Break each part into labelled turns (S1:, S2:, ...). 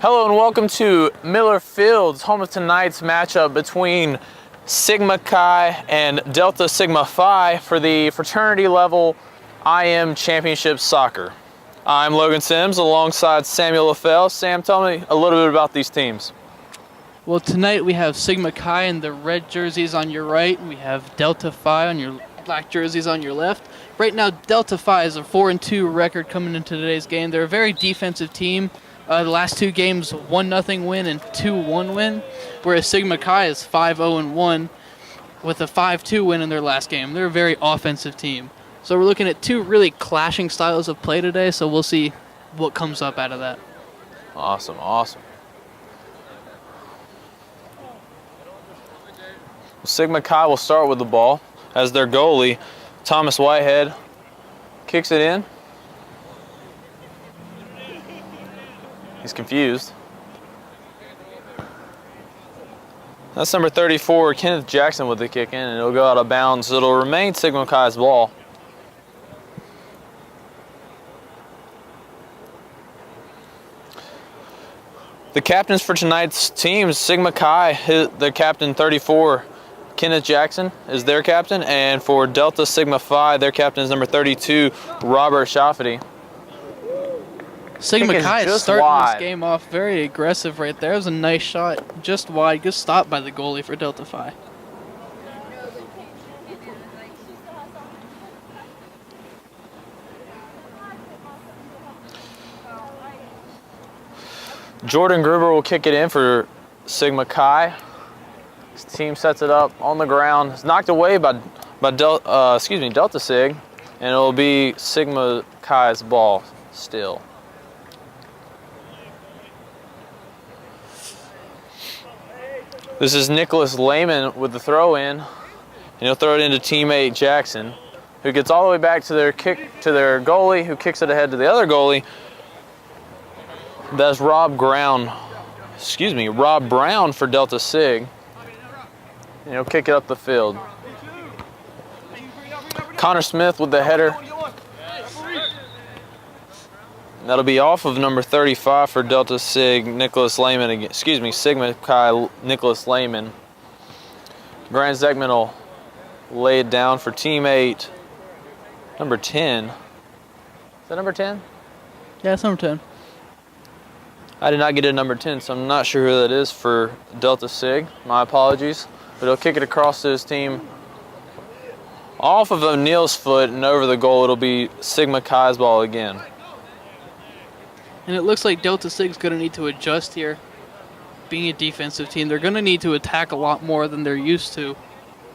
S1: Hello and welcome to Miller Fields, home of tonight's matchup between Sigma Chi and Delta Sigma Phi for the fraternity level IM Championship Soccer. I'm Logan Sims alongside Samuel LaFell. Sam, tell me a little bit about these teams.
S2: Well, tonight we have Sigma Chi in the red jerseys on your right. We have Delta Phi on your black jerseys on your left. Right now, Delta Phi is a 4-2 record coming into today's game. They're a very defensive team. The last two games, 1-0 win and 2-1 win, whereas Sigma Chi is 5-0-1 with a 5-2 win in their last game. They're a very offensive team. So we're looking at two really clashing styles of play today, so we'll see what comes up out of that.
S1: Awesome, awesome. Sigma Chi will start with the ball as their goalie, Thomas Whitehead, kicks it in. He's confused. That's number 34, Kenneth Jackson with the kick in, and it'll go out of bounds. It'll remain Sigma Chi's ball. The captains for tonight's teams, Sigma Chi, their captain 34, Kenneth Jackson is their captain, and for Delta Sigma Phi, their captain is number 32, Robert Shafferty.
S2: Sigma Chi is starting this game off very aggressive right there. It was a nice shot, just wide. Good stop by the goalie for Delta Phi.
S1: Jordan Gruber will kick it in for Sigma Chi. His team sets it up on the ground. It's knocked away by Delta Sig, and it'll be Sigma Chi's ball still. This is Nicholas Lehman with the throw in, and he'll throw it into teammate Jackson, who gets all the way back to their goalie, who kicks it ahead to the other goalie. That's Rob Brown for Delta Sig. And he'll kick it up the field. Connor Smith with the header. That'll be off of number 35 for Delta Sig, Nicholas Lehman. Sigma Chi, Nicholas Lehman. Grant Zekman will lay it down for teammate number 10. Is that number 10?
S2: Yeah, it's number 10.
S1: I did not get a number 10, so I'm not sure who that is for Delta Sig. My apologies. But he'll kick it across to his team. Off of O'Neill's foot and over the goal, it'll be Sigma Chi's ball again.
S2: And it looks like Delta Sig's going to need to adjust here. Being a defensive team, they're going to need to attack a lot more than they're used to.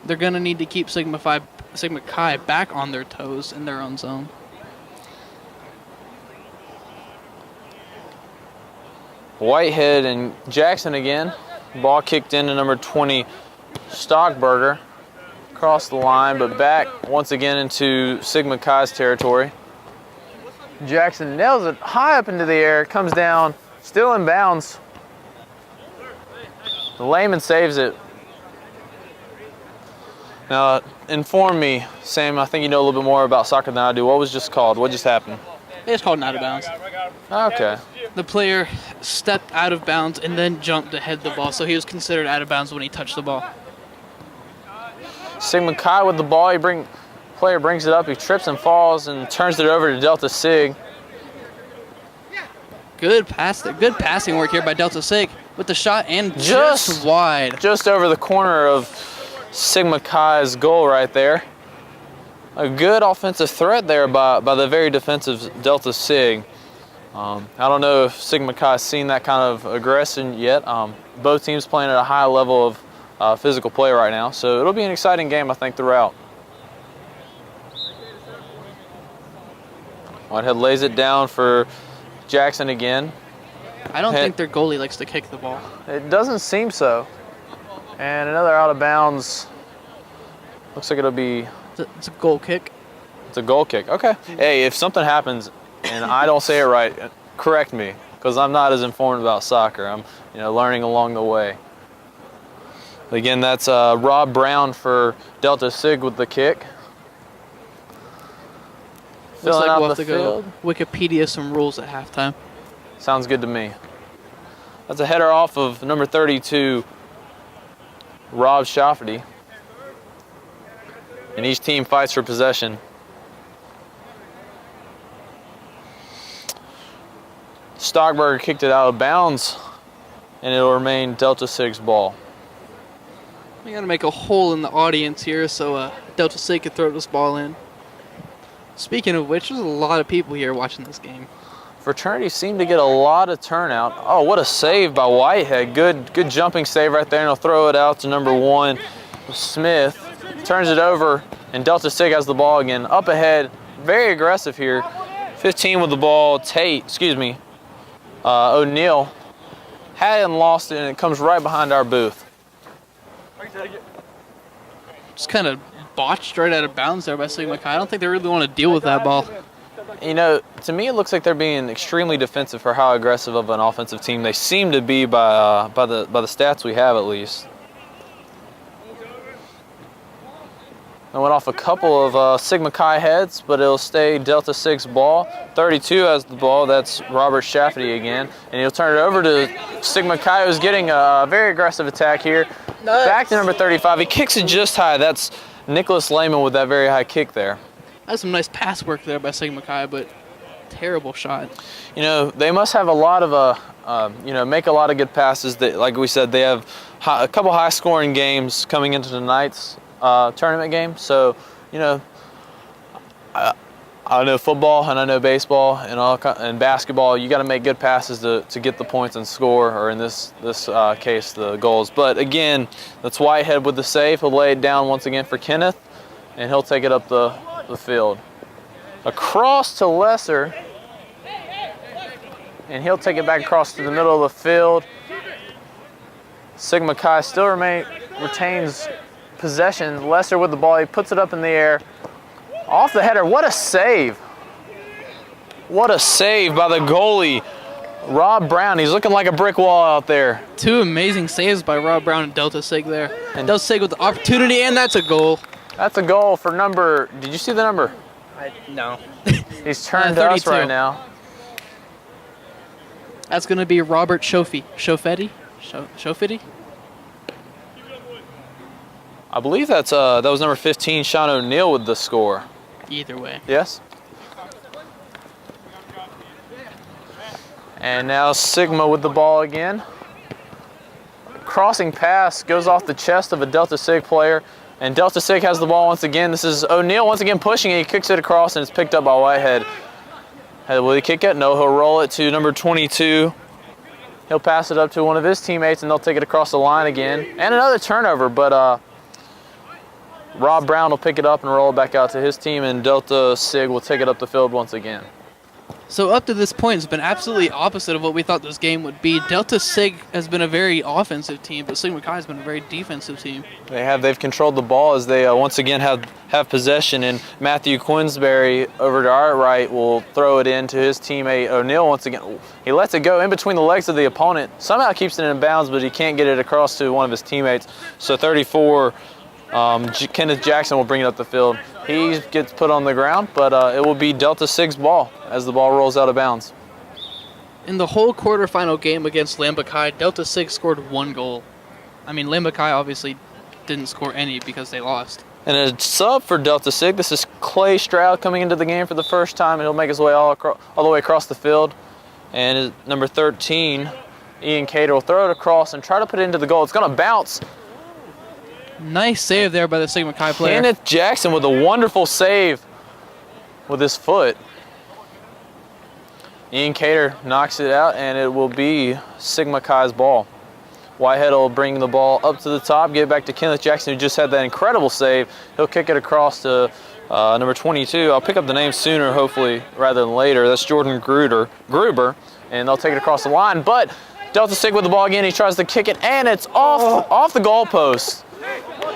S2: They're going to need to keep Sigma Chi back on their toes in their own zone.
S1: Whitehead and Jackson again. Ball kicked into number 20, Stockberger. Across the line, but back once again into Sigma Chi's territory. Jackson nails it high up into the air, comes down, still in bounds. The Lehman saves it. Now, inform me, Sam, I think you know a little bit more about soccer than I do. What was just called? What just happened?
S2: It's called out of bounds.
S1: Okay.
S2: The player stepped out of bounds and then jumped to head the ball, so he was considered out of bounds when he touched the ball.
S1: Sigma Chi with the ball, player brings it up, he trips and falls and turns it over to Delta Sig.
S2: Good passing work here by Delta Sig with the shot and just wide.
S1: Just over the corner of Sigma Chi's goal right there. A good offensive threat there by the very defensive Delta Sig. I don't know if Sigma Chi's seen that kind of aggression yet. Both teams playing at a high level of physical play right now, so it'll be an exciting game, I think, throughout. Whitehead lays it down for Jackson again.
S2: I don't think their goalie likes to kick the ball.
S1: It doesn't seem so. And another out of bounds. Looks like it'll be...
S2: It's a goal kick.
S1: It's a goal kick. Okay. Hey, if something happens and I don't say it right, correct me, because I'm not as informed about soccer. I'm learning along the way. Again, that's Rob Brown for Delta Sig with the kick.
S2: Filling out the field. Wikipedia some rules at halftime.
S1: Sounds good to me. That's a header off of number 32, Rob Shafferty. And each team fights for possession. Stockberger kicked it out of bounds, and it'll remain Delta Sig's ball.
S2: We gotta make a hole in the audience here so Delta Sig can throw this ball in. Speaking of which, there's a lot of people here watching this game.
S1: Fraternity seemed to get a lot of turnout. Oh, what a save by Whitehead. Good jumping save right there, and he'll throw it out to number 1, Smith. Turns it over, and Delta Sig has the ball again. Up ahead, very aggressive here. 15 with the ball, O'Neal. Hadn't lost it, and it comes right behind our booth.
S2: Just kind of botched right out of bounds there by Sigma Chi. I don't think they really want to deal with that ball.
S1: You know, to me, it looks like they're being extremely defensive for how aggressive of an offensive team they seem to be by the stats we have, at least. I went off a couple of Sigma Chi heads, but it'll stay Delta Sig's ball. 32 has the ball. That's Robert Shafferty again, and he'll turn it over to Sigma Chi, who's getting a very aggressive attack here. Nice. Back to number 35. He kicks it just high. That's Nicholas Lehman with that very high kick there.
S2: That's some nice pass work there by Sigma Chi, but terrible shot.
S1: You know, they must have a lot of, make a lot of good passes. That, like we said, they have a couple high-scoring games coming into tonight's tournament game. So, you know, I know football and I know baseball and basketball. You got to make good passes to get the points and score, or in this case, the goals. But again, that's Whitehead with the save. He'll lay it down once again for Kenneth, and he'll take it up the field. Across to Lesser, and he'll take it back across to the middle of the field. Sigma Chi still retains possession. Lesser with the ball. He puts it up in the air. Off the header. What a save. What a save by the goalie, Rob Brown. He's looking like a brick wall out there. 2
S2: amazing saves by Rob Brown and Delta Sig there. And Delta Sig with the opportunity, and that's a goal.
S1: That's a goal for number, did you see the number?
S2: No.
S1: He's turned to us right now.
S2: That's going to be Robert Shofetti?
S1: I believe that was number 15, Sean O'Neal, with the score.
S2: Either way.
S1: Yes. And now Sigma with the ball again. Crossing pass goes off the chest of a Delta Sig player, and Delta Sig has the ball once again. This is O'Neal once again pushing it. He kicks it across, and it's picked up by Whitehead. Will he kick it? No, he'll roll it to number 22. He'll pass it up to one of his teammates, and they'll take it across the line again. And another turnover, but Rob Brown will pick it up and roll it back out to his team, and Delta Sig will take it up the field once again.
S2: So up to this point, it's been absolutely opposite of what we thought this game would be. Delta Sig has been a very offensive team, but Sigma Chi has been a very defensive team.
S1: They've controlled the ball as they once again have possession, and Matthew Quinsbury over to our right will throw it in to his teammate O'Neal once again. He lets it go in between the legs of the opponent, somehow keeps it in bounds, but he can't get it across to one of his teammates. So 34, Kenneth Jackson will bring it up the field. He gets put on the ground, but it will be Delta Sig's ball as the ball rolls out of bounds.
S2: In the whole quarterfinal game against Lamba Chi, Delta Sig scored 1 goal. I mean, Lamba Chi obviously didn't score any because they lost.
S1: And a sub for Delta Sig. This is Clay Stroud coming into the game for the first time, and he'll make his way all the way across the field. And number 13, Ian Cater, will throw it across and try to put it into the goal. It's going to bounce.
S2: Nice save there by the Sigma Chi player.
S1: Kenneth Jackson with a wonderful save with his foot. Ian Cater knocks it out, and it will be Sigma Chi's ball. Whitehead will bring the ball up to the top, get it back to Kenneth Jackson, who just had that incredible save. He'll kick it across to number 22. I'll pick up the name sooner, hopefully, rather than later. That's Jordan Gruber, and they'll take it across the line. But Delta Sig with the ball again. He tries to kick it, and it's off the goalpost.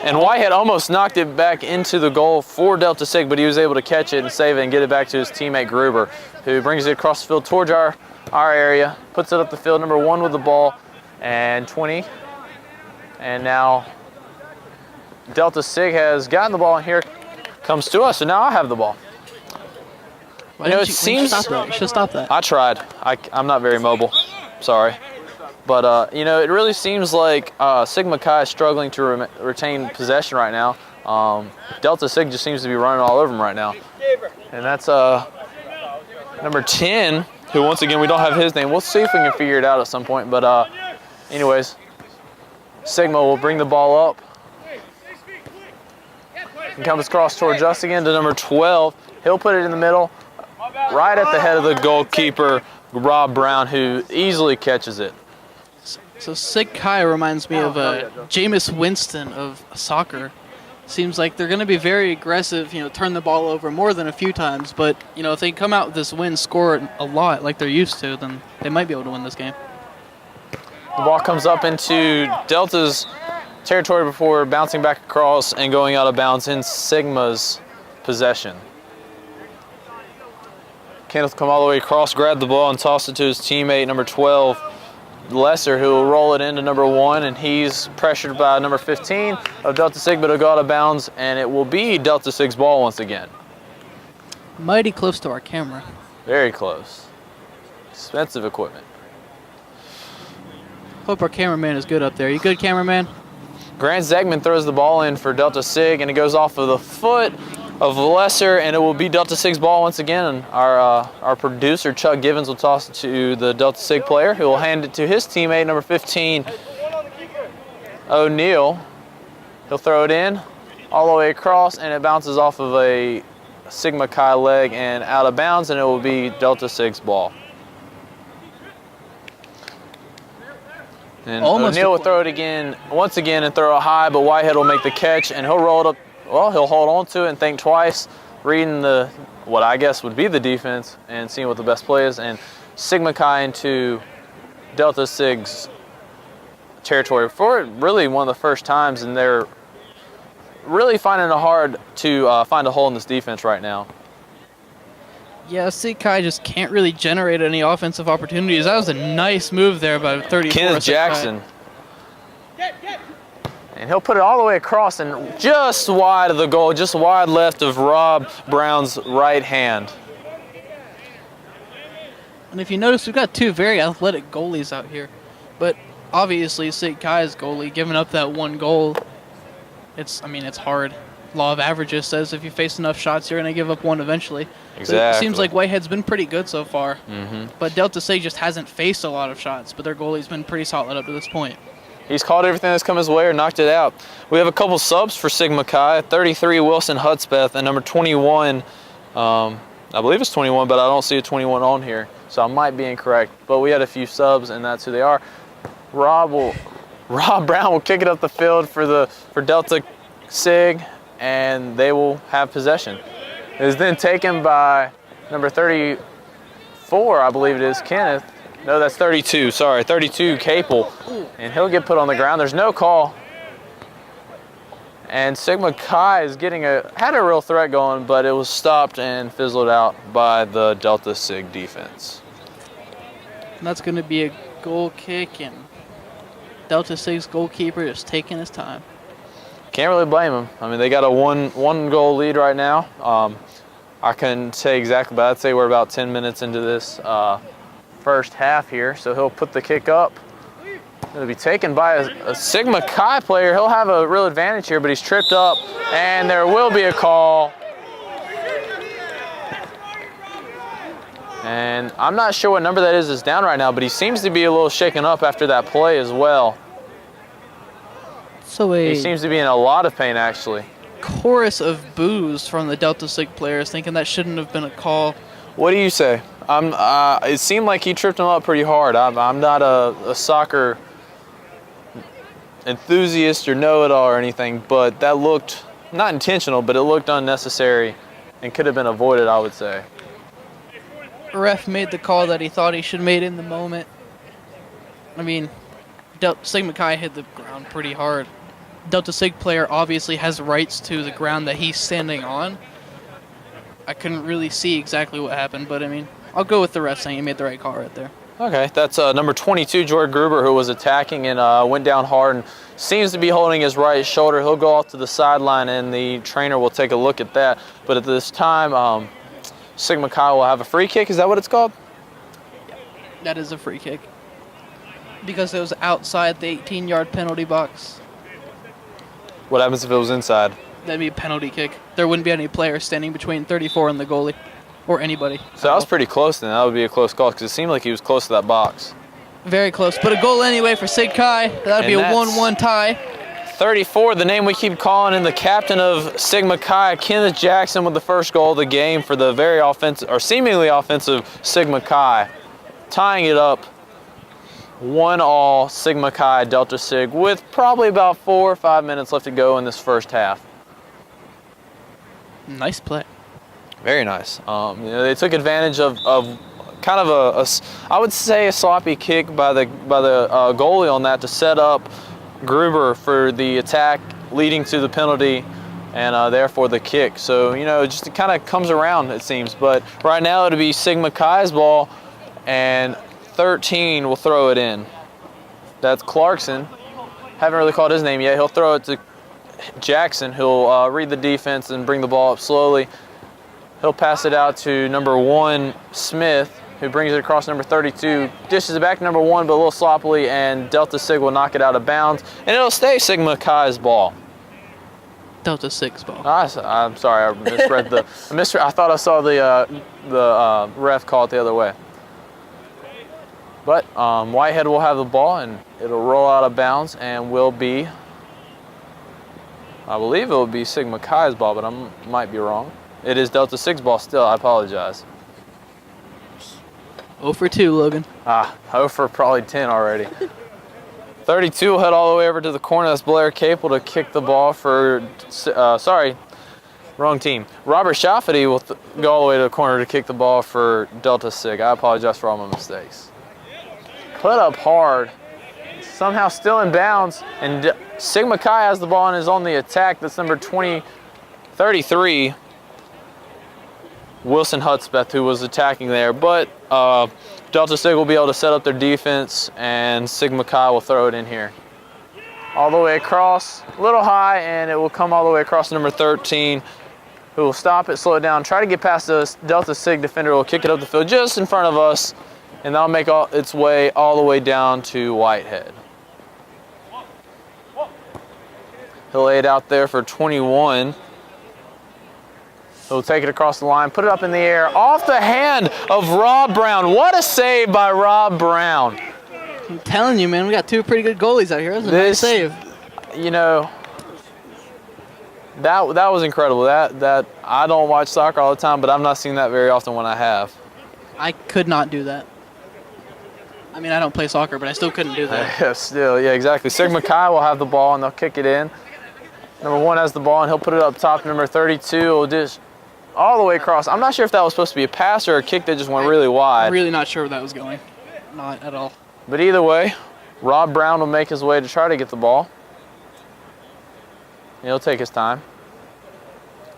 S1: And Whitehead almost knocked it back into the goal for Delta Sig, but he was able to catch it and save it and get it back to his teammate Gruber, who brings it across the field towards our area, puts it up the field, number 1 with the ball, and 20. And now Delta Sig has gotten the ball, and here comes to us, so now I have the ball.
S2: Why didn't you stop that? You should stop that.
S1: I tried. I'm not very mobile. Sorry. But, you know, it really seems like Sigma Chi is struggling to retain possession right now. Delta Sig just seems to be running all over them right now. And that's number 10, who once again, we don't have his name. We'll see if we can figure it out at some point. But anyways, Sigma will bring the ball up. And comes across towards us again to number 12. He'll put it in the middle, right at the head of the goalkeeper, Rob Brown, who easily catches it.
S2: So Sig Chi reminds me of Jameis Winston of soccer. Seems like they're going to be very aggressive, you know, turn the ball over more than a few times. But, you know, if they come out with this win, score a lot like they're used to, then they might be able to win this game.
S1: The ball comes up into Delta's territory before bouncing back across and going out of bounds in Sigma's possession. Kenneth come all the way across, grab the ball, and toss it to his teammate, number 12, Lesser, who will roll it into number 1, and he's pressured by number 15 of Delta Sig, but it'll go out of bounds, and it will be Delta Sig's ball once again.
S2: Mighty close to our camera.
S1: Very close. Expensive equipment.
S2: Hope our cameraman is good up there. You good, cameraman?
S1: Grant Zegman throws the ball in for Delta Sig, and it goes off of the foot of Lesser, and it will be Delta Sig's ball once again. And our producer, Chuck Givens, will toss it to the Delta Sig player, who will hand it to his teammate, number 15, O'Neal. He'll throw it in all the way across, and it bounces off of a Sigma Chi leg and out of bounds, and it will be Delta Sig's ball. And O'Neal will throw it again, once again, and throw it high, but Whitehead will make the catch, and he'll roll it up. Well, he'll hold on to it and think twice, reading what I guess would be the defense and seeing what the best play is. And Sigma Chi into Delta Sig's territory for really one of the first times, and they're really finding it hard to find a hole in this defense right now.
S2: Yeah, Sig Chi just can't really generate any offensive opportunities. That was a nice move there by 34.
S1: Kenneth Jackson. And he'll put it all the way across and just wide of the goal, just wide left of Rob Brown's right hand.
S2: And if you notice, we've got two very athletic goalies out here. But obviously, Sig Chi's goalie giving up that one goal, it's hard. Law of averages says if you face enough shots, you're going to give up one eventually.
S1: Exactly.
S2: But it seems like Whitehead's been pretty good so far.
S1: Mm-hmm.
S2: But Delta Sig just hasn't faced a lot of shots, but their goalie's been pretty solid up to this point.
S1: He's caught everything that's come his way or knocked it out. We have a couple subs for Sigma Chi. 33, Wilson Hudspeth, and number 21, I believe it's 21, but I don't see a 21 on here, so I might be incorrect. But we had a few subs, and that's who they are. Rob Brown will kick it up the field for Delta Sig, and they will have possession. It is then taken by number 34, I believe it is, Kenneth. No, that's 32, sorry, 32, Capel. And he'll get put on the ground. There's no call. And Sigma Chi is had a real threat going, but it was stopped and fizzled out by the Delta Sig defense.
S2: And that's going to be a goal kick, and Delta Sig's goalkeeper is taking his time.
S1: Can't really blame him. I mean, they got a one goal lead right now. I couldn't say exactly, but I'd say we're about 10 minutes into this first half here. So he'll put the kick up. It'll be taken by a Sigma Chi player. He'll have a real advantage here, but he's tripped up, and there will be a call. And I'm not sure what number that is down right now, but he seems to be a little shaken up after that play as well.
S2: So
S1: he seems to be in a lot of pain, actually.
S2: Chorus of boos from the Delta Sig players, thinking that shouldn't have been a call.
S1: What do you say? It seemed like he tripped him up pretty hard. I'm not a soccer enthusiast or know-it-all or anything, but that looked not intentional, but it looked unnecessary and could have been avoided, I would say.
S2: The ref made the call that he thought he should have made in the moment. I mean, Sigma Chi hit the ground pretty hard. Delta Sig player obviously has rights to the ground that he's standing on. I couldn't really see exactly what happened, but I mean, I'll go with the ref saying he made the right call right there.
S1: Okay, that's number 22, Jordan Gruber, who was attacking and went down hard and seems to be holding his right shoulder. He'll go off to the sideline, and the trainer will take a look at that. But at this time, Sigma Chi will have a free kick. Is that what it's called?
S2: That is a free kick. Because it was outside the 18-yard penalty box.
S1: What happens if it was inside?
S2: That'd be a penalty kick. There wouldn't be any player standing between 34 and the goalie, or anybody.
S1: So that was pretty close then. That would be a close call because it seemed like he was close to that box.
S2: Very close, but a goal anyway for Sig Chi. That'd be a 1-1 tie.
S1: 34, the name we keep calling, and the captain of Sigma Chi, Kenneth Jackson, with the first goal of the game for the very offensive, or seemingly offensive, Sigma Chi. Tying it up 1-1 Sigma Chi Delta Sig with probably about 4 or 5 minutes left to go in this first half.
S2: Nice play.
S1: Very nice. They took advantage of kind of I would say a sloppy kick by the goalie on that to set up Gruber for the attack leading to the penalty and therefore the kick. So, just it kind of comes around, it seems. But right now it'll be Sigma Chi's ball, and 13 will throw it in. That's Clarkson. Haven't really called his name yet. He'll throw it to Jackson, who'll read the defense and bring the ball up slowly. He'll pass it out to number 1, Smith, who brings it across number 32, dishes it back to number 1, but a little sloppily, and Delta Sig will knock it out of bounds, and it'll stay Sigma Chi's ball.
S2: Delta Sig's ball.
S1: I'm sorry, I misread I thought I saw the ref call it the other way. But Whitehead will have the ball, and it'll roll out of bounds, and will be, I believe it will be Sigma Chi's ball, but I might be wrong. It is Delta Sig's ball still. I apologize.
S2: 0 for 2, Logan.
S1: 0 for probably 10 already. 32 will head all the way over to the corner. That's Blair Capel to kick the ball for, wrong team. Robert Shafferty will go all the way to the corner to kick the ball for Delta Sig. I apologize for all my mistakes. Put up hard. Somehow still in bounds. And Sigma Chi has the ball and is on the attack. That's number 33. Wilson Hudspeth, who was attacking there, but Delta Sig will be able to set up their defense, and Sigma Chi will throw it in here. All the way across, a little high, and it will come all the way across to number 13, who will stop it, slow it down, try to get past the Delta Sig defender, will kick it up the field just in front of us, and that'll make its way all the way down to Whitehead. He'll lay it out there for 21. He'll take it across the line, put it up in the air, off the hand of Rob Brown. What a save by Rob Brown.
S2: I'm telling you, man, we got 2 pretty good goalies out here. That was a nice save.
S1: That was incredible. That I don't watch soccer all the time, but I've not seen that very often when I have.
S2: I could not do that. I mean, I don't play soccer, but I still couldn't do that.
S1: Yeah, exactly. Sigma Chi will have the ball, and they'll kick it in. Number 1 has the ball, and he'll put it up top. Number 32 will just all the way across. I'm not sure if that was supposed to be a pass or a kick that just went really wide.
S2: I'm really not sure where that was going. Not at all.
S1: But either way, Rob Brown will make his way to try to get the ball. He'll take his time.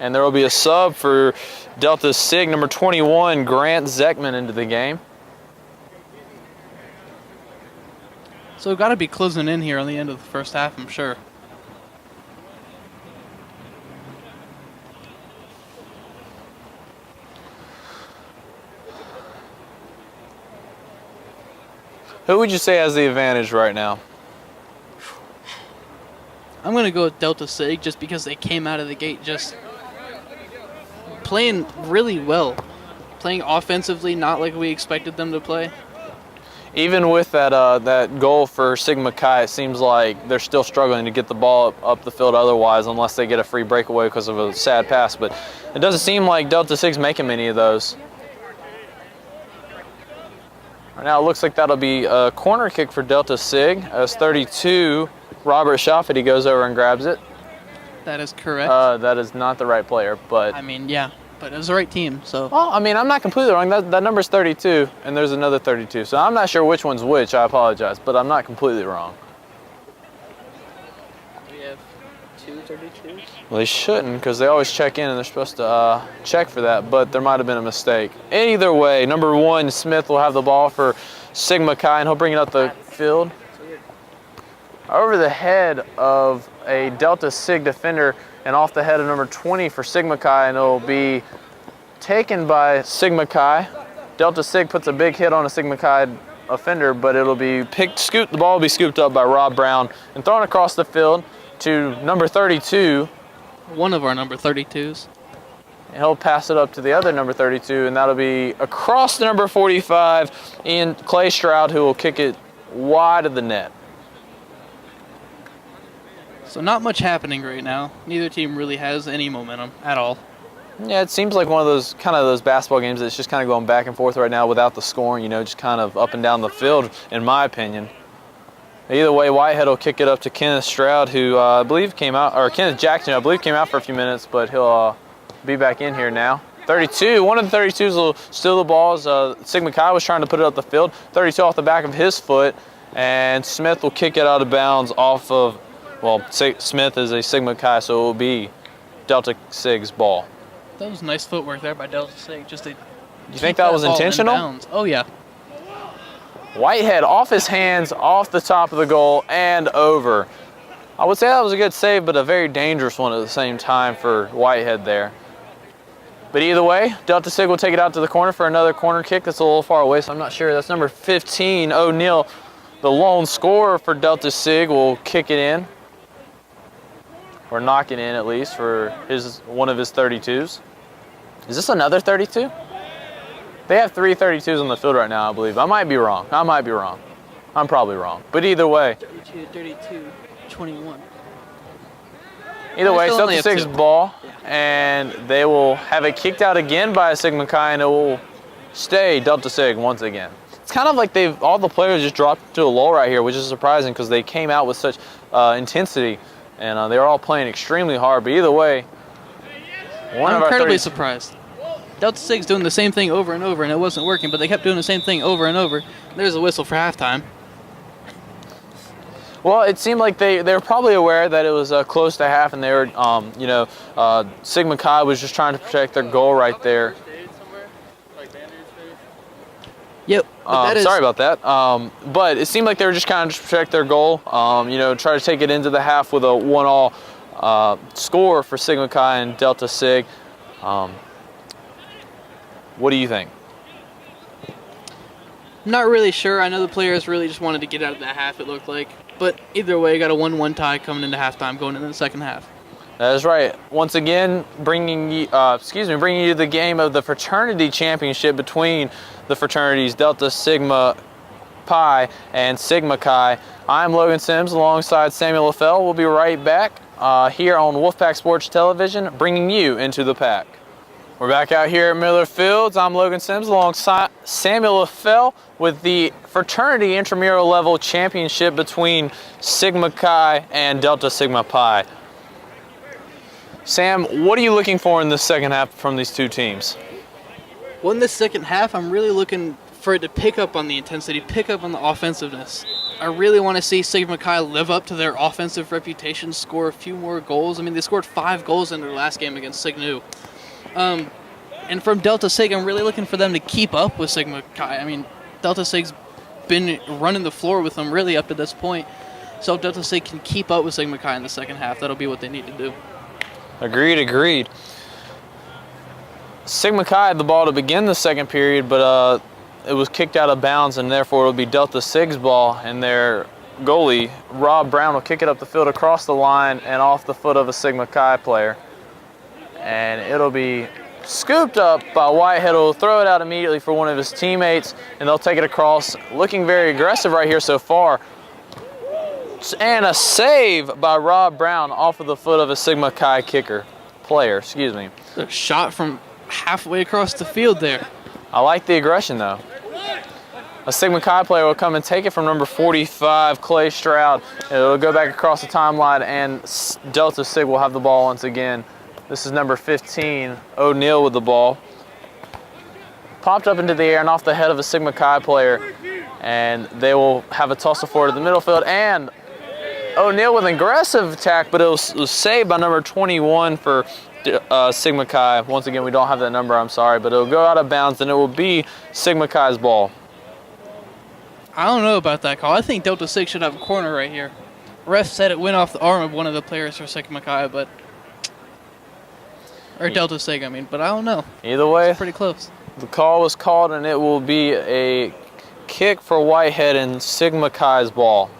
S1: And there will be a sub for Delta Sig, number 21, Grant Zeckman, into the game.
S2: So we've got to be closing in here on the end of the first half, I'm sure.
S1: Who would you say has the advantage right now?
S2: I'm going to go with Delta Sig just because they came out of the gate just playing really well. Playing offensively, not like we expected them to play.
S1: Even with that goal for Sigma Chi, it seems like they're still struggling to get the ball up the field otherwise, unless they get a free breakaway because of a sad pass. But it doesn't seem like Delta Sig's making many of those. Right now it looks like that'll be a corner kick for Delta Sig as 32, Robert Shafferty, goes over and grabs it.
S2: That is correct.
S1: That is not the right player, but...
S2: I mean, yeah, but it was the right team, so...
S1: Well, I mean, I'm not completely wrong. That number's 32, and there's another 32, so I'm not sure which one's which. I apologize, but I'm not completely wrong.
S2: We have 2 32s?
S1: Well, they shouldn't, because they always check in, and they're supposed to check for that, but there might have been a mistake. Either way, number 1, Smith, will have the ball for Sigma Chi, and he'll bring it up the field. Over the head of a Delta Sig defender, and off the head of number 20 for Sigma Chi, and it'll be taken by Sigma Chi. Delta Sig puts a big hit on a Sigma Chi offender, but it'll be the ball will be scooped up by Rob Brown and thrown across the field to number 32.
S2: One of our number 32s.
S1: And he'll pass it up to the other number 32, and that'll be across the number 45, Ian Clay Stroud, who will kick it wide of the net.
S2: So not much happening right now. Neither team really has any momentum at all.
S1: Yeah, it seems like one of those basketball games that's just kind of going back and forth right now without the scoring, you know, just kind of up and down the field, in my opinion. Either way, Whitehead will kick it up to Kenneth Stroud, who I believe came out, or Kenneth Jackson, I believe came out for a few minutes, but he'll be back in here now. 32, one of the 32s will steal the balls. Sigma Chi was trying to put it up the field. 32 off the back of his foot, and Smith will kick it out of bounds off of, well, Smith is a Sigma Chi, so it will be Delta Sig's ball.
S2: That was nice footwork there by Delta Sig. Just to
S1: You think that was intentional?
S2: In oh, yeah.
S1: Whitehead off his hands, off the top of the goal, and over. I would say that was a good save, but a very dangerous one at the same time for Whitehead there. But either way, Delta Sig will take it out to the corner for another corner kick that's a little far away, so I'm not sure. That's number 15, O'Neal, the lone scorer for Delta Sig, will kick it in. Or knock it in, at least, for one of his 32s. Is this another 32? They have 3 32s on the field right now, I believe. I might be wrong. I'm probably wrong. But either way.
S2: 32, 21.
S1: Either way, it's Delta Sig's ball, and they will have it kicked out again by Sigma Chi, and it will stay Delta Sig once again. It's kind of like all the players just dropped to a lull right here, which is surprising because they came out with such intensity, and they were all playing extremely hard. But either way,
S2: I'm incredibly surprised. Delta Sig's doing the same thing over and over, and it wasn't working, but they kept doing the same thing over and over. There's a whistle for halftime.
S1: Well, it seemed like they were probably aware that it was close to half, and they were, Sigma Chi was just trying to protect their goal right there.
S2: Yep.
S1: Sorry about that. But it seemed like they were just kind of to protect their goal, try to take it into the half with a 1-all score for Sigma Chi and Delta Sig. What do you think?
S2: Not really sure. I know the players really just wanted to get out of that half, it looked like. But either way, got a 1-1 tie coming into halftime, going into the second half.
S1: That is right. Once again, bringing you the game of the Fraternity Championship between the fraternities Delta Sigma Pi and Sigma Chi. I'm Logan Sims alongside Samuel LaFell. We'll be right back here on Wolfpack Sports Television, bringing you into the pack. We're back out here at Miller Fields. I'm Logan Sims alongside Samuel LaFell with the Fraternity Intramural Level Championship between Sigma Chi and Delta Sigma Pi. Sam, what are you looking for in the second half from these two teams?
S2: Well, in this second half, I'm really looking for it to pick up on the intensity, pick up on the offensiveness. I really want to see Sigma Chi live up to their offensive reputation, score a few more goals. I mean, they scored 5 goals in their last game against Signu. And from Delta Sig, I'm really looking for them to keep up with Sigma Chi. I mean, Delta Sig's been running the floor with them really up to this point. So if Delta Sig can keep up with Sigma Chi in the second half, that'll be what they need to do.
S1: Agreed. Sigma Chi had the ball to begin the second period, but it was kicked out of bounds, and therefore it'll be Delta Sig's ball, and their goalie, Rob Brown, will kick it up the field across the line and off the foot of a Sigma Chi player. And it'll be scooped up by Whitehead, who will throw it out immediately for one of his teammates, and they'll take it across, looking very aggressive right here so far. And a save by Rob Brown off of the foot of a Sigma Chi player.
S2: A shot from halfway across the field there.
S1: I like the aggression, though. A Sigma Chi player will come and take it from number 45, Clay Stroud. It'll go back across the timeline, and Delta Sig will have the ball once again. This is number 15, O'Neal with the ball. Popped up into the air and off the head of a Sigma Chi player, and they will have a tussle forward to the middle field, and O'Neal with an aggressive attack, but it was saved by number 21 for Sigma Chi. Once again, we don't have that number, I'm sorry, but it'll go out of bounds, and it will be Sigma Chi's ball.
S2: I don't know about that call. I think Delta Sig should have a corner right here. Ref said it went off the arm of one of the players for Sigma Chi, but... Or Delta Sig, I mean, but I don't know.
S1: Either way,
S2: it's pretty close.
S1: The call was called, and it will be a kick for Whitehead and Sigma Chi's ball.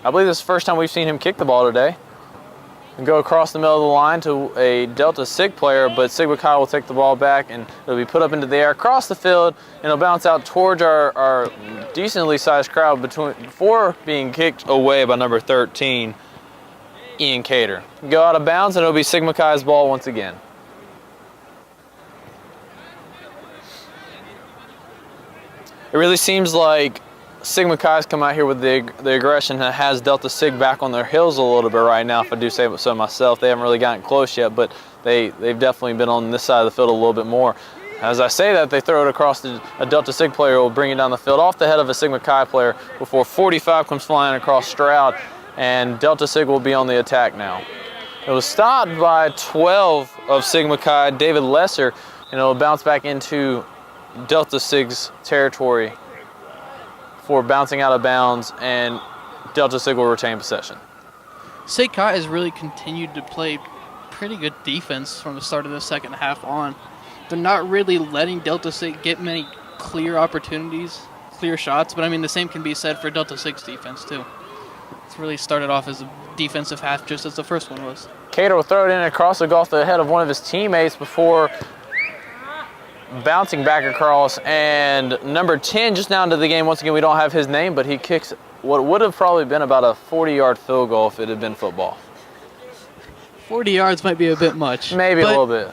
S1: I believe this is the first time we've seen him kick the ball today. And go across the middle of the line to a Delta Sig player, but Sigma Chi will take the ball back and it'll be put up into the air across the field, and it'll bounce out towards our decently sized crowd before being kicked away by number 13, Ian Cater. Go out of bounds and it'll be Sigma Chi's ball once again. It really seems like Sigma Chi's come out here with the aggression that has Delta Sig back on their heels a little bit right now, if I do say so myself. They haven't really gotten close yet, but they've definitely been on this side of the field a little bit more. As I say that, they throw it across a Delta Sig player will bring it down the field off the head of a Sigma Chi player before 45 comes flying across Stroud, and Delta Sig will be on the attack now. It was stopped by 12 of Sigma Chi, David Lesser, and it'll bounce back into Delta Sig's territory for bouncing out of bounds, and Delta Sig will retain possession.
S2: Sig Chi has really continued to play pretty good defense from the start of the second half on. They're not really letting Delta Sig get many clear opportunities, clear shots, but I mean the same can be said for Delta Sig's defense too. It's really started off as a defensive half just as the first one was.
S1: Cater will throw it in across the goal off the head of one of his teammates before bouncing back across, and number 10 just now into the game. Once again, we don't have his name, but he kicks what would have probably been about a 40-yard field goal if it had been football.
S2: 40 yards might be a bit much.
S1: Maybe a little bit.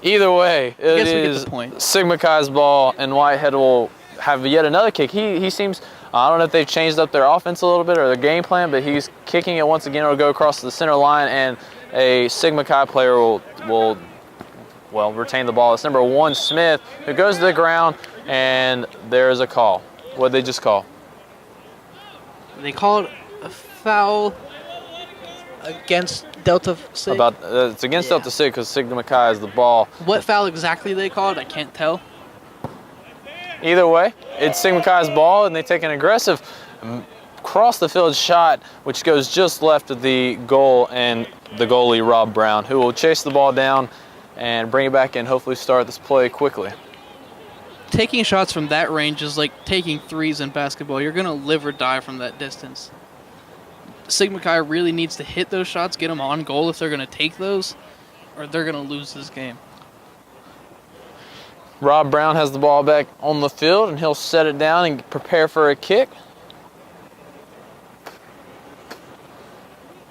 S1: Either way, it is Sigma Chi's ball, and Whitehead will have yet another kick. He seems, I don't know if they've changed up their offense a little bit or their game plan, but he's kicking it once again. It'll go across the center line, and a Sigma Chi player will retain the ball. It's number 1, Smith, who goes to the ground, and there's a call. What did they just call?
S2: They called a foul against Delta Sig.
S1: It's against Delta Sig because Sigma Chi has the ball.
S2: What foul exactly they called, I can't tell.
S1: Either way, it's Sigma Chi's ball, and they take an aggressive cross-the-field shot, which goes just left of the goal and the goalie, Rob Brown, who will chase the ball down and bring it back and hopefully start this play quickly.
S2: Taking shots from that range is like taking threes in basketball. You're going to live or die from that distance. Sigma Chi really needs to hit those shots, get them on goal if they're going to take those, or they're going to lose this game.
S1: Rob Brown has the ball back on the field, and he'll set it down and prepare for a kick.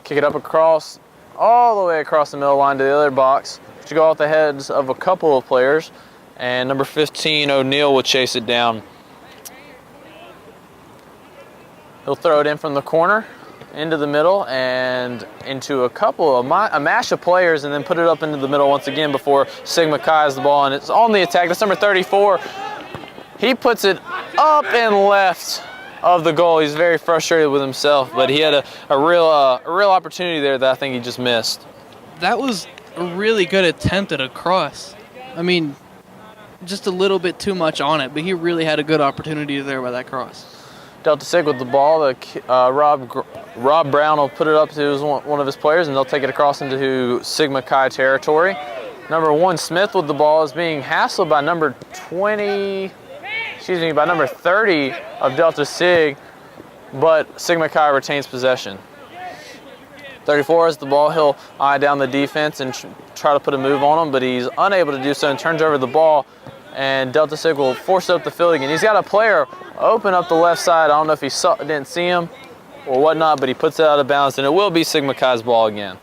S1: Kick it up across, all the way across the middle line to the other box, to go off the heads of a couple of players, and number 15, O'Neal, will chase it down. He'll throw it in from the corner, into the middle, and into a mash of players, and then put it up into the middle once again before Sigma Chi has the ball, and it's on the attack. That's number 34. He puts it up and left of the goal. He's very frustrated with himself, but he had a real opportunity there that I think he just missed.
S2: That was a really good attempt at a cross. I mean, just a little bit too much on it, but he really had a good opportunity there by that cross.
S1: Delta Sig with the ball. Rob Brown will put it up to one of his players, and they'll take it across into Sigma Chi territory. Number 1, Smith with the ball, is being hassled by number 30 of Delta Sig, but Sigma Chi retains possession. 34 has the ball. He'll eye down the defense and try to put a move on him, but he's unable to do so and turns over the ball, and Delta Sig will force it up the field again. He's got a player open up the left side. I don't know if he didn't see him or whatnot, but he puts it out of bounds, and it will be Sigma Chi's ball again.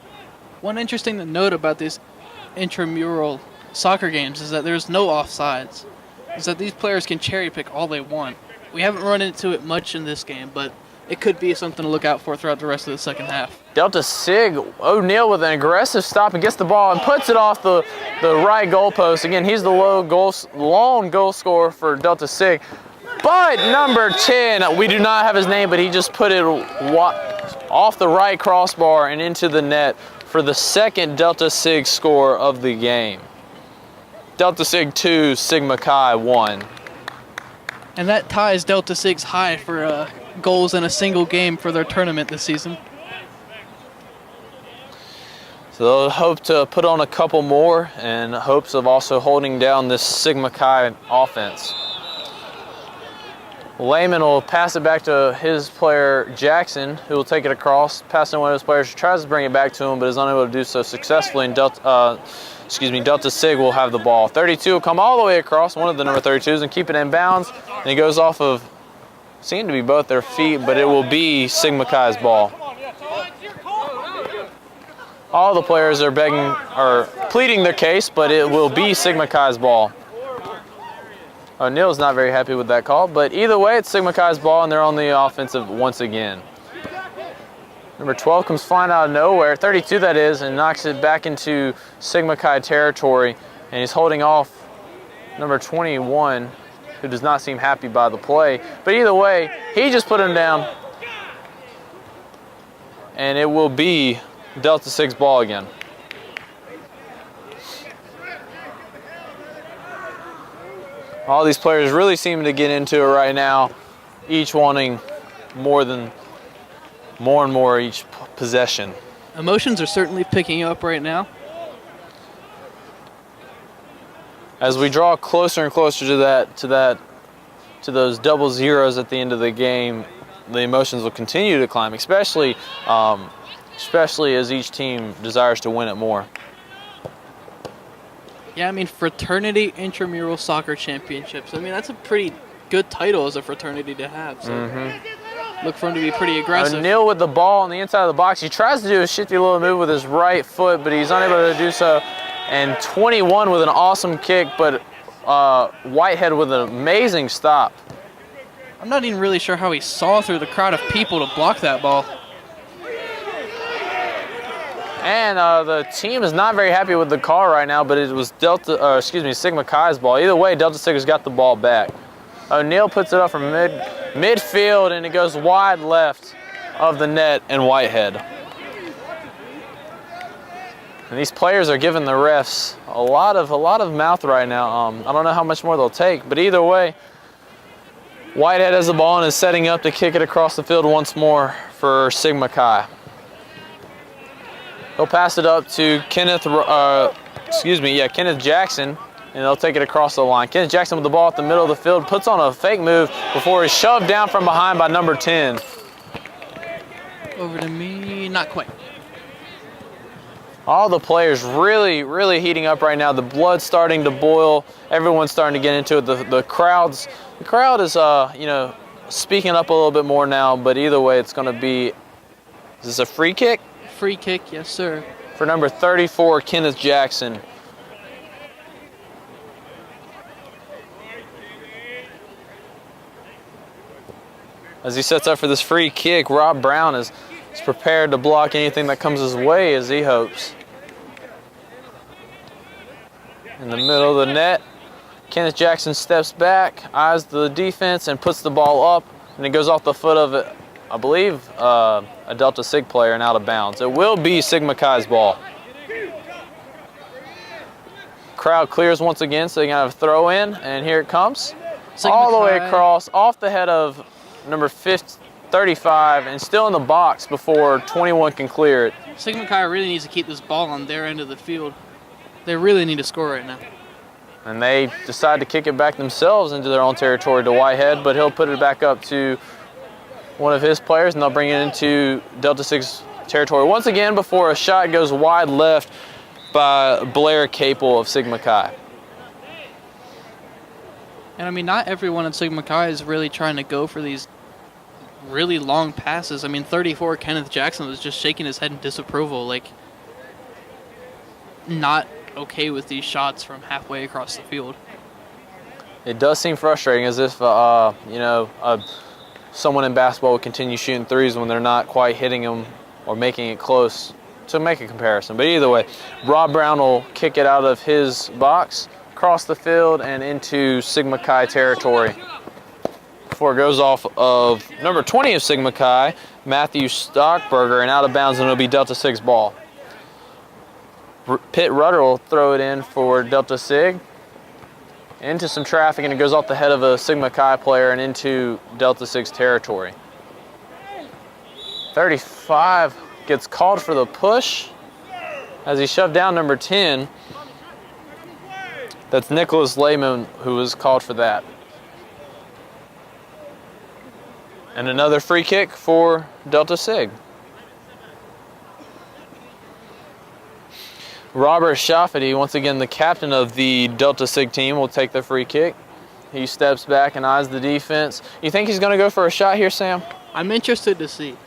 S2: One interesting to note about these intramural soccer games is that there's no offsides. Is that these players can cherry pick all they want. We haven't run into it much in this game, but it could be something to look out for throughout the rest of the second half.
S1: Delta Sig, O'Neal with an aggressive stop and gets the ball and puts it off the right goalpost. Again, he's the lone goal scorer for Delta Sig. But number 10, we do not have his name, but he just put it off the right crossbar and into the net for the second Delta Sig score of the game. Delta Sig 2, Sigma Chi 1.
S2: And that ties Delta Sig's high for goals in a single game for their tournament this season.
S1: So they'll hope to put on a couple more in hopes of also holding down this Sigma Chi offense. Lehman will pass it back to his player Jackson, who will take it across, pass it to one of his players who tries to bring it back to him, but is unable to do so successfully. And Delta Sig will have the ball. 32 will come all the way across, one of the number 32s, and keep it in bounds. And he goes off of, seem to be both their feet, but it will be Sigma Chi's ball. All the players are pleading their case, but it will be Sigma Chi's ball. O'Neill's not very happy with that call, but either way, it's Sigma Chi's ball, and they're on the offensive once again. Number 12 comes flying out of nowhere, 32 that is, and knocks it back into Sigma Chi territory, and he's holding off number 21, who does not seem happy by the play. But either way, he just put him down, and it will be Delta Sig's ball again. All these players really seem to get into it right now, each wanting more and more each possession.
S2: Emotions are certainly picking up right now.
S1: As we draw closer and closer to those double zeros at the end of the game, the emotions will continue to climb, especially as each team desires to win it more.
S2: Yeah, I mean, Fraternity Intramural Soccer Championships. I mean, that's a pretty good title as a fraternity to have. So look for him to be pretty aggressive.
S1: O'Neill with the ball on the inside of the box. He tries to do a shifty little move with his right foot, but he's unable to do so. And 21 with an awesome kick, but Whitehead with an amazing stop.
S2: I'm not even really sure how he saw through the crowd of people to block that ball.
S1: And the team is not very happy with the call right now, but it was Sigma Chi's ball. Either way, Delta Sig has got the ball back. O'Neill puts it up from midfield, and it goes wide left of the net and Whitehead. And these players are giving the refs a lot of mouth right now. I don't know how much more they'll take, but either way, Whitehead has the ball and is setting up to kick it across the field once more for Sigma Chi. He'll pass it up to Kenneth Jackson, and they'll take it across the line. Kenneth Jackson with the ball at the middle of the field, puts on a fake move before he's shoved down from behind by number 10.
S2: Over to me, not quite.
S1: All the players really heating up right now. The blood's starting to boil. Everyone's starting to get into it. The crowd is speaking up a little bit more now, but either way, it's going to be, is this a free kick?
S2: Free kick, yes, sir.
S1: For number 34, Kenneth Jackson. As he sets up for this free kick, Rob Brown is prepared to block anything that comes his way, as he hopes. In the middle of the net, Kenneth Jackson steps back, eyes the defense, and puts the ball up, and it goes off the foot of it, I believe, a Delta Sig player and out of bounds. It will be Sigma Chi's ball. Crowd clears once again, so they're going to have a throw in, and here it comes.
S2: Sigma
S1: all the way
S2: Chi
S1: across, off the head of number 35, and still in the box before 21 can clear it.
S2: Sigma Chi really needs to keep this ball on their end of the field. They really need to score right now.
S1: And they decide to kick it back themselves into their own territory to Whitehead, but he'll put it back up to one of his players, and they'll bring it into Delta Sig's territory once again before a shot goes wide left by Blair Capel of Sigma Chi.
S2: And I mean, not everyone in Sigma Chi is really trying to go for these really long passes. I mean, 34, Kenneth Jackson was just shaking his head in disapproval, like not okay with these shots from halfway across the field.
S1: It does seem frustrating, as if someone in basketball would continue shooting threes when they're not quite hitting them or making it close to make a comparison. But either way, Rob Brown will kick it out of his box, across the field, and into Sigma Chi territory before it goes off of number 20 of Sigma Chi, Matthew Stockberger, and out of bounds, and it'll be Delta Sig's ball. Pitt Rudder will throw it in for Delta Sig. Into some traffic, and it goes off the head of a Sigma Chi player and into Delta Sig's territory. 35 gets called for the push as he shoved down number 10. That's Nicholas Lehman who was called for that. And another free kick for Delta Sig. Robert Shafferty, once again the captain of the Delta Sig team, will take the free kick. He steps back and eyes the defense. You think he's going to go for a shot here, Sam?
S2: I'm interested to see.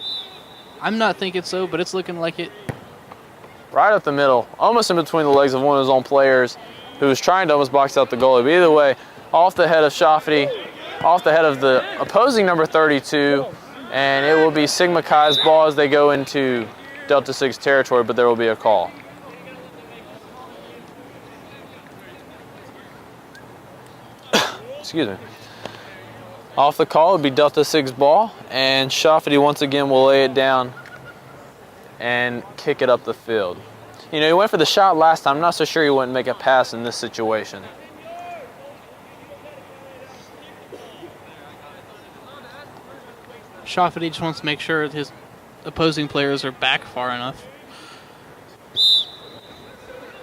S2: I'm not thinking so, but it's looking like it.
S1: Right up the middle, almost in between the legs of one of his own players who was trying to almost box out the goalie. But either way, off the head of Shafferty, off the head of the opposing number 32, and it will be Sigma Chi's ball as they go into Delta Sig's territory, but there will be a call. Excuse me. Off the call would be Delta Sig's ball, and Shafferty once again will lay it down and kick it up the field. You know, he went for the shot last time. I'm not so sure he wouldn't make a pass in this situation.
S2: Shafferty just wants to make sure his opposing players are back far enough.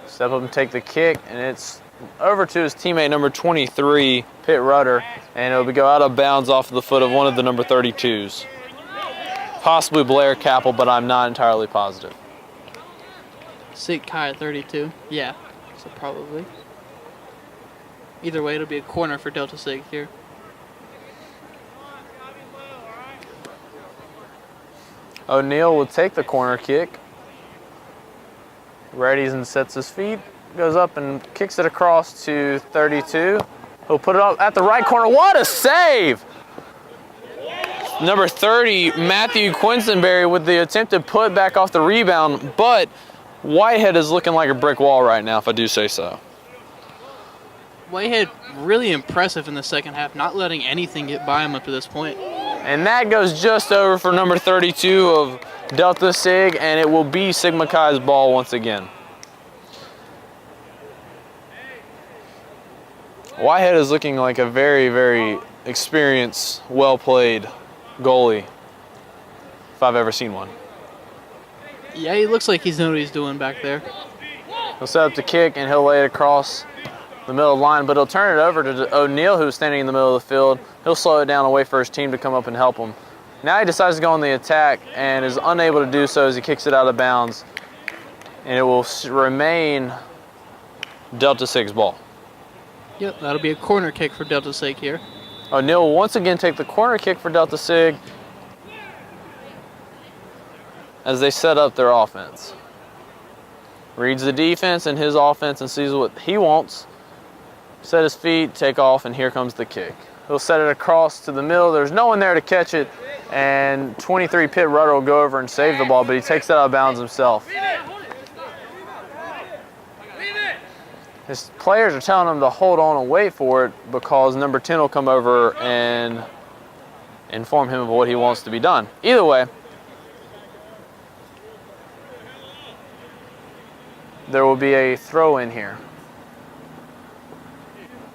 S1: Step up and take the kick, and it's over to his teammate number 23, Pitt Rudder, and it'll go out of bounds off of the foot of one of the number 32s. Possibly Blair Capel, but I'm not entirely positive.
S2: Sig Chi at 32. Yeah, so probably. Either way, it'll be a corner for Delta Sig here.
S1: O'Neal will take the corner kick. Readies and sets his feet. Goes up and kicks it across to 32. He'll put it up at the right corner. What a save! Number 30, Matthew Quinsonberry with the attempted put back off the rebound, but Whitehead is looking like a brick wall right now, if I do say so.
S2: Whitehead really impressive in the second half, not letting anything get by him up to this point.
S1: And that goes just over for number 32 of Delta Sig, and it will be Sigma Chi's ball once again. Whitehead is looking like a very, very experienced, well-played goalie, if I've ever seen one.
S2: Yeah, he looks like he's known what he's doing back there.
S1: He'll set up the kick, and he'll lay it across the middle of the line, but he'll turn it over to O'Neal, who's standing in the middle of the field. He'll slow it down and wait for his team to come up and help him. Now he decides to go on the attack and is unable to do so as he kicks it out of bounds, and it will remain Delta Sig's ball.
S2: Yep, that'll be a corner kick for Delta Sig here.
S1: O'Neal will once again take the corner kick for Delta Sig as they set up their offense. Reads the defense and his offense and sees what he wants. Set his feet, take off, and here comes the kick. He'll set it across to the middle. There's no one there to catch it, and 23 Pitt Rudder will go over and save the ball, but he takes it out of bounds himself. His players are telling him to hold on and wait for it because number 10 will come over and inform him of what he wants to be done. Either way, there will be a throw in here.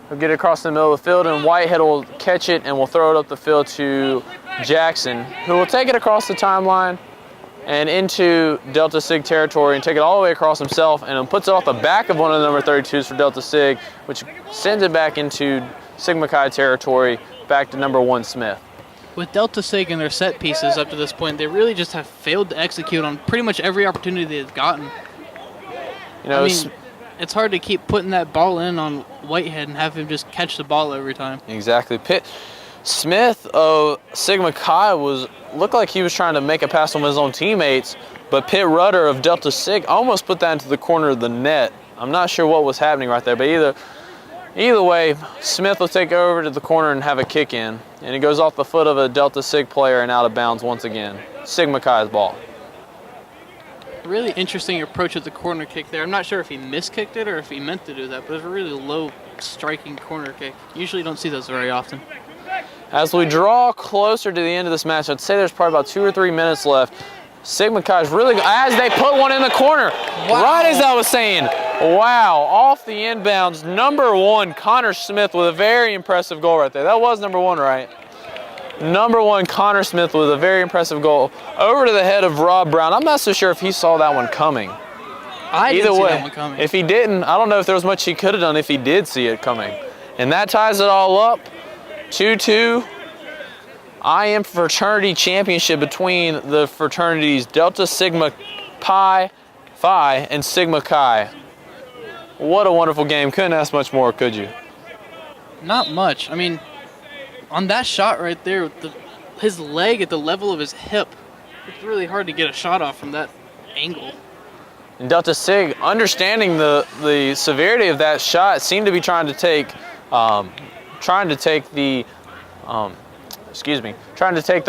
S1: He'll get it across the middle of the field, and Whitehead will catch it and will throw it up the field to Jackson, who will take it across the timeline and into Delta Sig territory and take it all the way across himself, and puts it off the back of one of the number 32s for Delta Sig, which sends it back into Sigma Chi territory, back to number 1 Smith.
S2: With Delta Sig and their set pieces up to this point, they really just have failed to execute on pretty much every opportunity they've gotten.
S1: You know,
S2: I mean, it's hard to keep putting that ball in on Whitehead and have him just catch the ball every time.
S1: Exactly. Smith of Sigma Chi looked like he was trying to make a pass on his own teammates, but Pitt Rudder of Delta Sig almost put that into the corner of the net. I'm not sure what was happening right there, but either way, Smith will take over to the corner and have a kick in, and it goes off the foot of a Delta Sig player and out of bounds once again. Sigma Chi's ball.
S2: Really interesting approach at the corner kick there. I'm not sure if he miskicked it or if he meant to do that, but it was a really low striking corner kick. Usually don't see those very often.
S1: As we draw closer to the end of this match, I'd say there's probably about 2 or 3 minutes left. Sigma Chi's really good, as they put one in the corner. Wow. Right as I was saying. Wow, off the inbounds, number 1, Connor Smith with a very impressive goal right there. That was number 1, right? Number 1, Connor Smith with a very impressive goal over to the head of Rob Brown. I'm not so sure if he saw that one coming.
S2: I didn't see that one coming.
S1: If he didn't, I don't know if there was much he could have done if he did see it coming. And that ties it all up. 2-2. IM Fraternity Championship between the fraternities Delta Sigma Pi Phi and Sigma Chi. What a wonderful game. Couldn't ask much more, could you?
S2: Not much. I mean, on that shot right there, with his leg at the level of his hip, it's really hard to get a shot off from that angle.
S1: And Delta Sig, understanding the severity of that shot, seemed to be trying to take the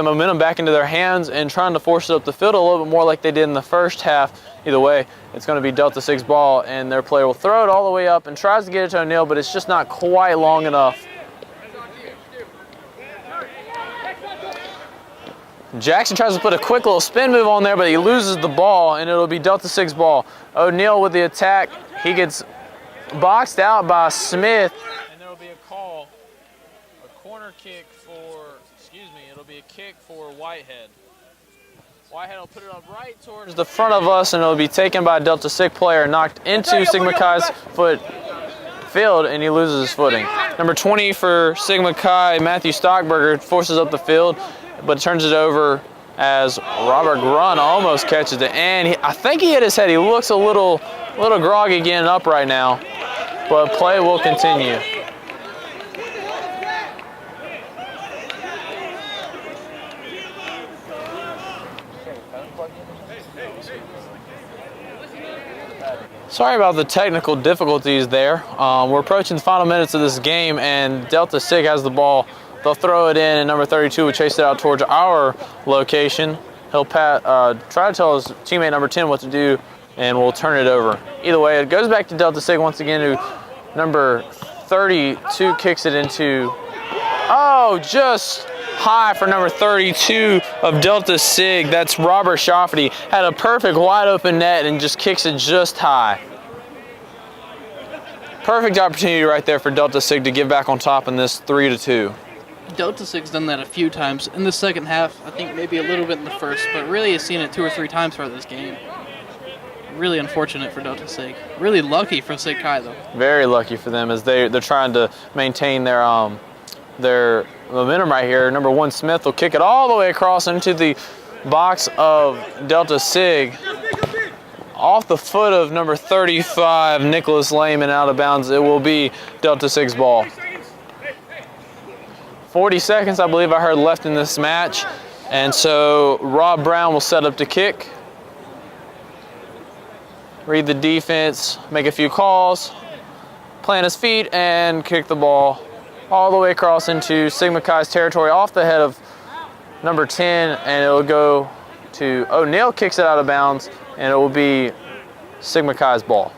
S1: momentum back into their hands and trying to force it up the field a little bit more like they did in the first half. Either way, it's going to be Delta Sig's ball, and their player will throw it all the way up and tries to get it to O'Neal, but it's just not quite long enough. Jackson tries to put a quick little spin move on there, but he loses the ball, and it'll be Delta Sig's ball. O'Neal with the attack. He gets boxed out by Smith. And there will be a call, a corner kick for, it'll be a kick for Whitehead. Whitehead will put it up right towards the front of us, and it'll be taken by a Delta Sig player, knocked into Sigma Chi's field, and he loses his footing. Number 20 for Sigma Chi, Matthew Stockberger, forces up the field, but turns it over as Robert Grun almost catches it, and I think he hit his head. He looks a little groggy getting up right now, but play will continue. Sorry about the technical difficulties there. We're approaching the final minutes of this game, and Delta Sig has the ball. They'll throw it in, and number 32 will chase it out towards our location. He'll try to tell his teammate number 10 what to do, and we'll turn it over. Either way, it goes back to Delta Sig once again, who number 32 kicks it into, just high for number 32 of Delta Sig. That's Robert Schafferty. Had a perfect wide open net and just kicks it just high. Perfect opportunity right there for Delta Sig to get back on top in this 3-2.
S2: Delta Sig's done that a few times in the second half. I think maybe a little bit in the first, but really has seen it 2 or 3 times throughout this game. Really unfortunate for Delta Sig. Really lucky for Sig Chi though. Very lucky for them as they're trying to maintain their momentum right here. Number 1 Smith will kick it all the way across into the box of Delta Sig. Off the foot of number 35 Nicholas Lehman, out of bounds. It will be Delta Sig's ball. 40 seconds, I believe I heard, left in this match. And so Rob Brown will set up to kick. Read the defense, make a few calls, plant his feet, and kick the ball all the way across into Sigma Chi's territory off the head of number 10, and it will go to O'Neal, kicks it out of bounds, and it will be Sigma Chi's ball.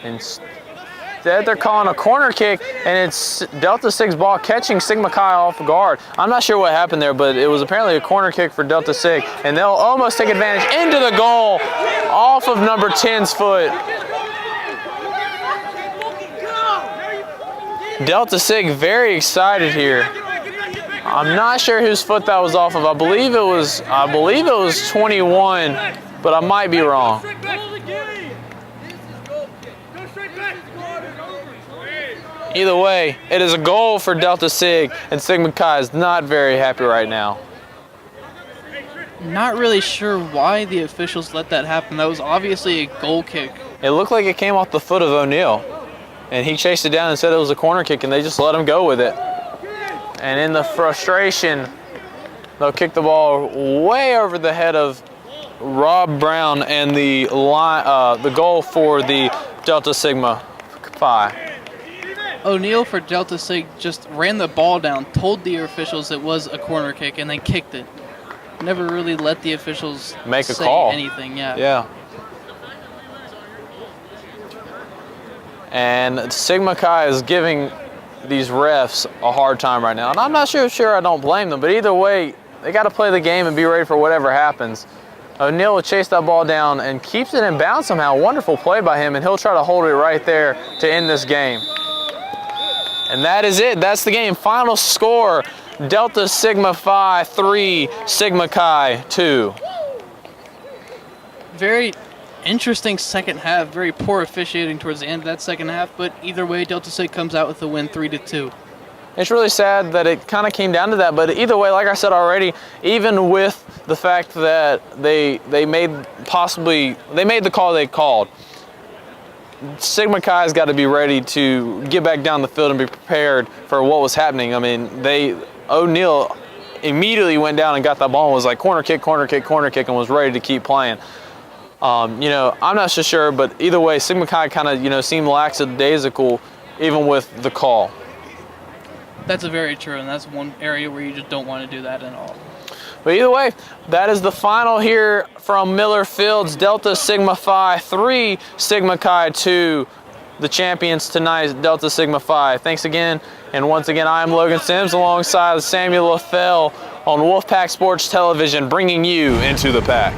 S2: Instead, they're calling a corner kick, and it's Delta Sig's ball catching Sigma Chi off guard. I'm not sure what happened there, but it was apparently a corner kick for Delta Sig, and they'll almost take advantage into the goal off of number 10's foot. Delta Sig very excited here. I'm not sure whose foot that was off of. I believe it was 21, but I might be wrong. Either way, it is a goal for Delta Sig, and Sigma Chi is not very happy right now. Not really sure why the officials let that happen. That was obviously a goal kick. It looked like it came off the foot of O'Neal, and he chased it down and said it was a corner kick, and they just let him go with it. And in the frustration, they'll kick the ball way over the head of Rob Brown, and the goal for the Delta Sigma Phi. O'Neal for Delta Sig just ran the ball down, told the officials it was a corner kick, and then kicked it. Never really let the officials make a call. Anything, yeah. And Sigma Chi is giving these refs a hard time right now. And I'm not sure I don't blame them, but either way, they got to play the game and be ready for whatever happens. O'Neal will chase that ball down and keeps it in bounds somehow. Wonderful play by him, and he'll try to hold it right there to end this game. And that is it. That's the game. Final score, Delta Sigma Phi 3, Sigma Chi 2. Very Interesting second half. Very poor officiating towards the end of that second half, but either way, Delta Sig comes out with the win 3-2.
S1: It's really sad that it kind of came down to that, but either way, like I said already, even with the fact that they made the call they called, Sigma Chi's got to be ready to get back down the field and be prepared for what was happening. I mean, O'Neal immediately went down and got that ball and was like corner kick, and was ready to keep playing. I'm not so sure, but either way, Sigma Chi kind of, seemed lackadaisical even with the call.
S2: That's very true, and that's one area where you just don't want to do that at all.
S1: But either way, that is the final here from Miller Fields. Delta Sigma Phi 3, Sigma Chi 2. The champions tonight, Delta Sigma Phi. Thanks again. And once again, I'm Logan Sims alongside Samuel LaFell on Wolfpack Sports Television, bringing you into the pack.